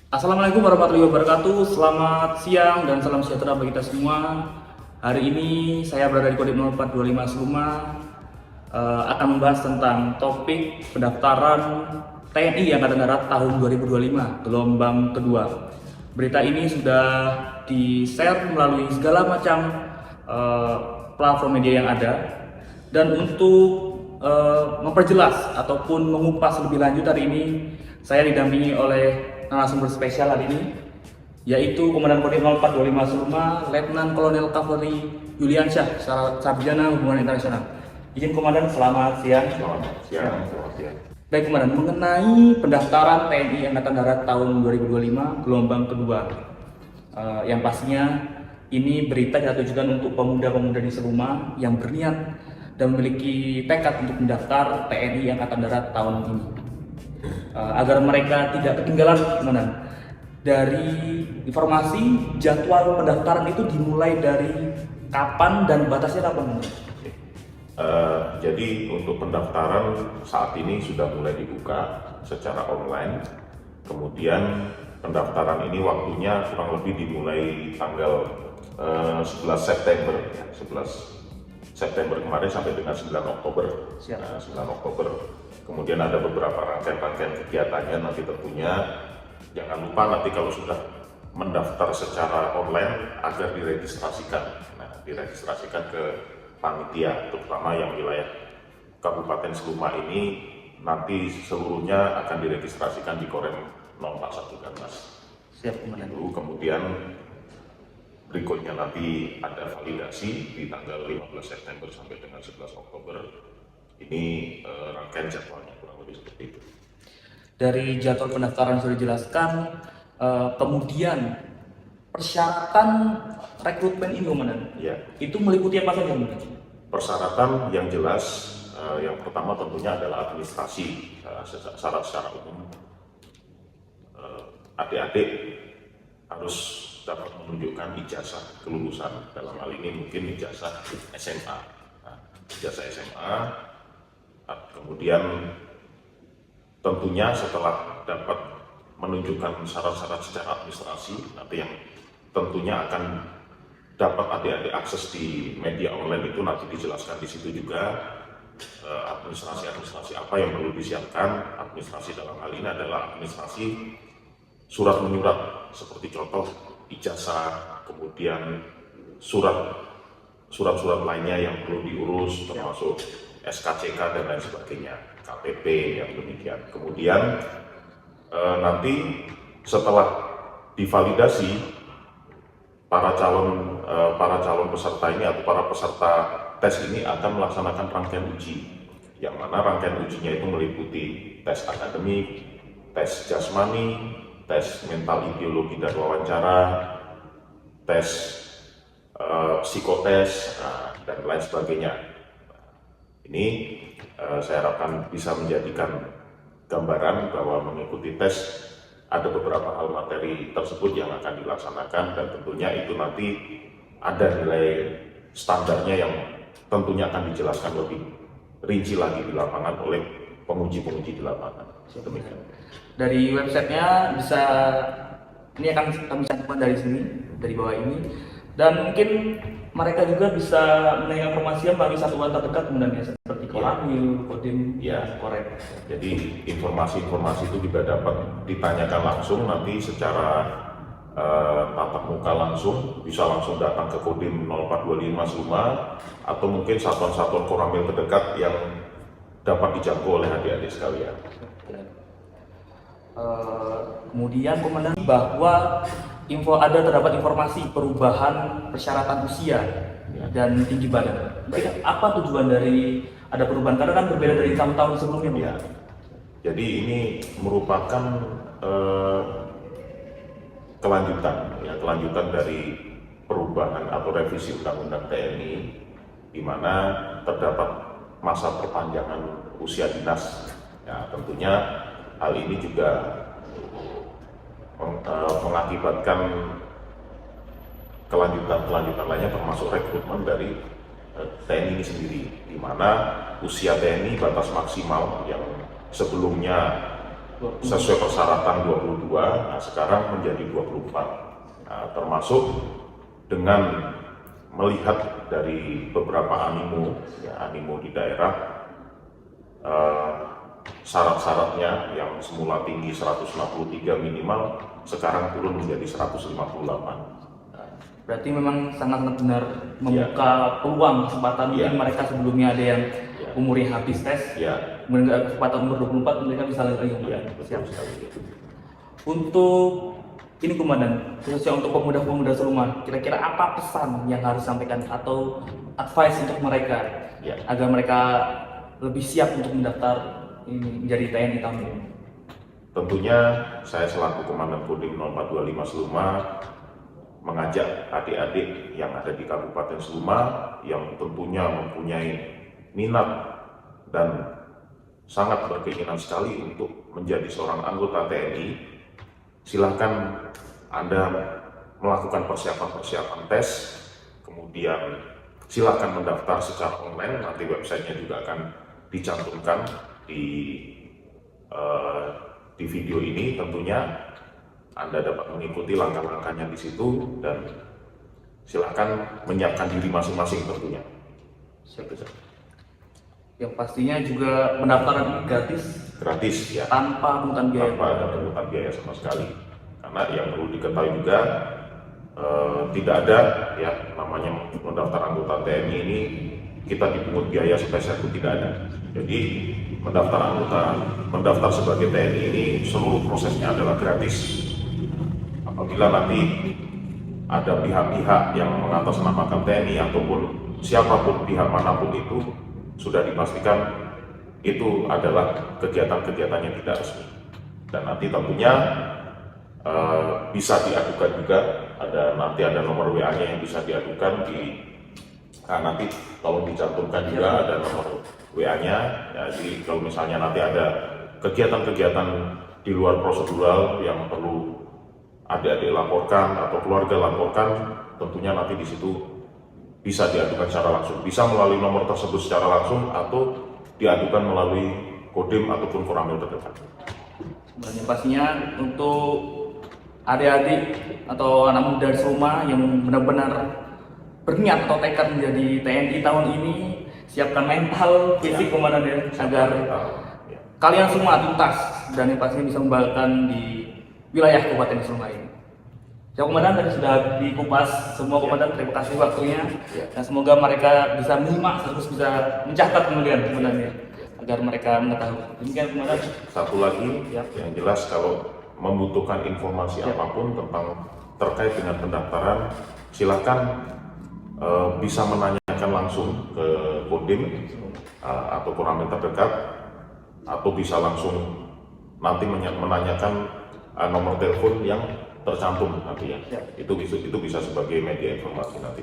Assalamualaikum warahmatullahi wabarakatuh. Selamat siang dan salam sejahtera bagi kita semua. Hari ini saya berada di Kodim 0425 Seluma, akan membahas tentang topik pendaftaran TNI Angkatan Darat tahun 2025 gelombang kedua. Berita ini sudah di-share melalui segala macam platform media yang ada, dan untuk memperjelas ataupun mengupas lebih lanjut hari ini saya didampingi oleh narasumber spesial hari ini, yaitu Komandan Kodim 0425 Seluma, Letnan Kolonel Kavaleri Yuliansyah, Sarjana Hubungan Internasional. Izin Komandan, selamat siang. Selamat siang. Baik Komandan, mengenai pendaftaran TNI Angkatan Darat tahun 2025 gelombang kedua, yang pastinya ini berita kita tujukan untuk pemuda-pemuda di Seluma yang berniat dan memiliki tekad untuk mendaftar TNI Angkatan Darat tahun ini, agar mereka tidak ketinggalan Komandan. Dari informasi jadwal pendaftaran itu dimulai dari kapan dan batasnya kapan? Jadi untuk pendaftaran saat ini sudah mulai dibuka secara online. Kemudian pendaftaran ini waktunya kurang lebih dimulai tanggal 11 September, ya, 11 September kemarin sampai dengan 9 Oktober. Siap. 9 Oktober. Kemudian ada beberapa rangkaian-rangkaian kegiatannya nanti tentunya. Jangan lupa nanti kalau sudah mendaftar secara online agar diregistrasikan. Nah, diregistrasikan ke panitia, terutama yang wilayah Kabupaten Seluma ini nanti seluruhnya akan diregistrasikan di Korem 041 Garnas. Siap Komandan. Kemudian berikutnya nanti ada validasi di tanggal 15 September sampai dengan 11 Oktober. Ini rangkaian jadwalnya kurang lebih seperti itu. Dari jadwal pendaftaran sudah dijelaskan, kemudian persyaratan rekrutmen ini Komandan, Ya, itu meliputi apa saja Komandan? persyaratan yang jelas, yang pertama tentunya adalah administrasi. Syarat secara umum, adik-adik harus dapat menunjukkan ijazah kelulusan, dalam hal ini mungkin ijazah SMA. Nah, ijazah SMA, kemudian tentunya setelah dapat menunjukkan syarat-syarat secara administrasi, nanti yang tentunya akan dapat adik-adik akses di media online itu nanti dijelaskan di situ juga administrasi apa yang perlu disiapkan. Administrasi dalam hal ini adalah administrasi surat menyurat, seperti contoh ijazah, kemudian surat-surat lainnya yang perlu diurus, termasuk SKCK dan lain sebagainya, KPP yang demikian. Kemudian nanti setelah divalidasi, para calon peserta ini atau para peserta tes ini akan melaksanakan rangkaian uji, yang mana rangkaian ujinya itu meliputi tes akademik, tes jasmani, tes mental ideologi dan wawancara, tes psikotes, dan lain sebagainya. Ini saya harapkan bisa menjadikan gambaran bahwa mengikuti tes ada beberapa hal materi tersebut yang akan dilaksanakan, dan tentunya itu nanti ada nilai standarnya yang tentunya akan dijelaskan lebih rinci lagi di lapangan oleh penguji-penguji di lapangan. Demikian. Dari websitenya bisa, ini akan kami cantumkan dari sini, dari bawah ini, dan mungkin mereka juga bisa menanyakan informasi melalui satuan terdekat kemudian seperti Koramil, Kodim, Ya. Korem. Jadi informasi-informasi itu juga dapat ditanyakan langsung nanti secara tatap muka langsung, bisa langsung datang ke Kodim 0425 Seluma, atau mungkin satuan-satuan Koramil terdekat yang dapat dijangkau oleh adik-adik sekalian. Kemudian Komandan, bahwa terdapat informasi perubahan persyaratan usia dan tinggi badan. Mungkin apa tujuan dari ada perubahan, karena kan berbeda dari tahun-tahun sebelumnya Pak? Ya. Jadi ini merupakan kelanjutan dari perubahan atau revisi Undang-Undang TNI, di mana terdapat masa perpanjangan usia dinas. Ya, tentunya hal ini juga mengakibatkan kelanjutan lainnya, termasuk rekrutmen dari TNI ini sendiri, di mana usia TNI batas maksimal yang sebelumnya sesuai persyaratan 22, nah sekarang menjadi 24. Nah, termasuk dengan melihat dari beberapa animo di daerah, syarat-syaratnya yang semula tinggi 163 minimal sekarang turun menjadi 158. Berarti memang sangat benar membuka peluang kesempatan. Mungkin mereka sebelumnya ada yang umurnya habis tes, kemudian ada kesempatan umur 24 mereka bisa lagi. Siap sekali. Untuk ini Komandan, khususnya untuk pemuda-pemuda Seluma, kira-kira apa pesan yang harus disampaikan atau advice untuk mereka agar mereka lebih siap untuk mendaftar menjadi TNI tahun ini? Tentunya saya selaku Komandan Kodim 0425 Seluma mengajak adik-adik yang ada di Kabupaten Seluma yang tentunya mempunyai minat dan sangat berkeinginan sekali untuk menjadi seorang anggota TNI. Silahkan Anda melakukan persiapan-persiapan tes, kemudian silahkan mendaftar secara online, nanti websitenya juga akan dicantumkan di video ini. Tentunya Anda dapat mengikuti langkah-langkahnya di situ dan silahkan menyiapkan diri masing-masing tentunya. Yang pastinya juga pendaftaran gratis ya, tanpa pungutan biaya. Tanpa ada pungutan biaya sama sekali. Karena yang perlu diketahui juga tidak ada ya namanya mendaftar anggota TNI ini kita dipungut biaya spesial, itu tidak ada. Jadi mendaftar sebagai TNI ini seluruh prosesnya adalah gratis. Apabila nanti ada pihak-pihak yang mengatasnamakan TNI ataupun siapapun pihak manapun itu, sudah dipastikan itu adalah kegiatan-kegiatan yang tidak resmi. Dan nanti tentunya bisa diadukan juga, nanti ada nomor WA-nya yang bisa diadukan nanti tolong dicantumkan juga ada nomor WA-nya. Jadi kalau misalnya nanti ada kegiatan-kegiatan di luar prosedural yang perlu adik-adik laporkan atau keluarga laporkan, tentunya nanti di situ bisa diadukan secara langsung, bisa melalui nomor tersebut secara langsung atau diadukan melalui Kodim ataupun Koramil terdekat. Dan yang pastinya untuk adik-adik atau anak muda di Seluma yang benar-benar berniat atau tekad menjadi TNI tahun ini, siapkan mental, fisik Komandan ya, agar kalian semua tuntas dan yang pastinya bisa membanggakan di wilayah Kabupaten Seluma ini. Ya Komandan, tadi sudah dikupas semua Komandan, terima kasih waktunya dan semoga mereka bisa menyimak terus bisa mencatat kemudian Komandan ya, agar mereka mengetahui. Demikian Komandan. Satu lagi yang jelas, kalau membutuhkan informasi apapun terkait dengan pendaftaran, silakan bisa menanyakan langsung ke Kodim atau Koramil terdekat, atau bisa langsung nanti menanyakan nomor telepon yang tercantum nanti ya. Itu bisa sebagai media informasi nanti.